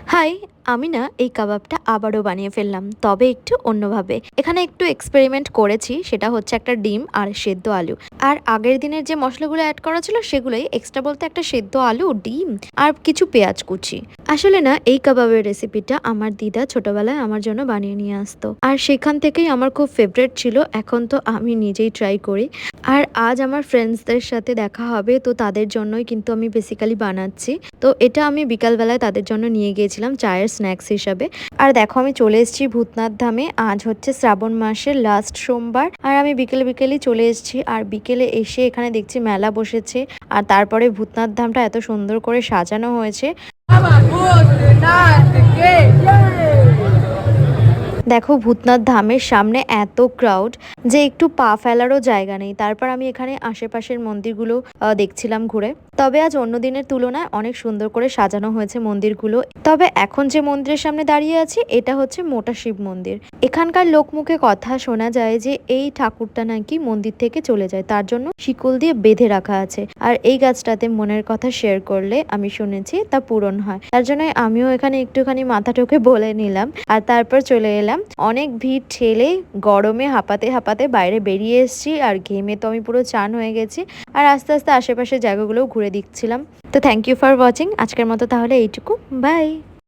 High, আমি না এই কাবাবটা আবারও বানিয়ে ফেললাম, তবে একটু অন্যভাবে। এখানে একটু এক্সপেরিমেন্ট করেছি, সেটা হচ্ছে একটা ডিম আর সেদ্ধ আলু। আর আগের দিনের যে মশলাগুলো অ্যাড করা ছিল সেগুলোই এক্সট্রা, বলতে একটা সেদ্ধ আলু, ডিম আর কিছু পেঁয়াজ কুচি। আসলে না এই কাবাবের রেসিপিটা আমার দিদা ছোটবেলায় আমার জন্য বানিয়ে নিয়ে আসতো, আর সেখান থেকেই আমার খুব ফেভারিট ছিল। এখন তো আমি নিজেই ট্রাই করি। আর আজ আমার ফ্রেন্ডসদের সাথে দেখা হবে, তো তাদের জন্যই কিন্তু আমি বেসিক্যালি বানাচ্ছি। তো এটা আমি বিকালবেলায় তাদের জন্য নিয়ে গিয়েছিলাম চায়ের স্ন্যাক্স হিসাবে। আর দেখো আমি চলে এসেছি ভূতনাথ ধামে। আজ হচ্ছে শ্রাবণ মাসের লাস্ট সোমবার, আর আমি বিকেল বিকেলই চলে এসেছি। আর বিকেলে এসে এখানে দেখছি মেলা বসেছে, আর তারপরে ভূতনাথ ধামটা এত সুন্দর করে সাজানো হয়েছে। দেখো ভূতনাথ ধামের সামনে এত ক্রাউড যে একটু পা ফেলারও জায়গা নেই। তারপর আমি এখানে আশেপাশের মন্দিরগুলো দেখছিলাম ঘুরে। তবে আজ অন্য দিনের তুলনায় অনেক সুন্দর করে সাজানো হয়েছে মন্দিরগুলো। তবে এখন যে মন্দিরের সামনে দাঁড়িয়ে আছি এটা হচ্ছে মোটা শিব মন্দির। এখানকার লোকমুখে কথা শোনা যায় যে এই ঠাকুরটা নাকি মন্দির থেকে চলে যায়, তার জন্য শিকল দিয়ে বেঁধে রাখা আছে। আর এই গাছটাতে মনের কথা শেয়ার করলে আমি শুনেছি তা পূরণ হয়। তার জন্য আমিও এখানে একটুখানি মাথা ঠুকে বলে নিলাম, আর তারপর চলে এলাম। অনেক ভিড় ঠেলে গরমে হাঁপাতে হাঁপাতে বাইরে বেরিয়ে এসেছি, আর ঘেমে তো আমি পুরো চান হয়ে গেছি। আর আস্তে আস্তে আশেপাশের জায়গাগুলোও ঘুরে দিচ্ছিলাম। তো থ্যাংক ইউ ফর ওয়াচিং। আজকের মতো তাহলে এইটুকু, বাই।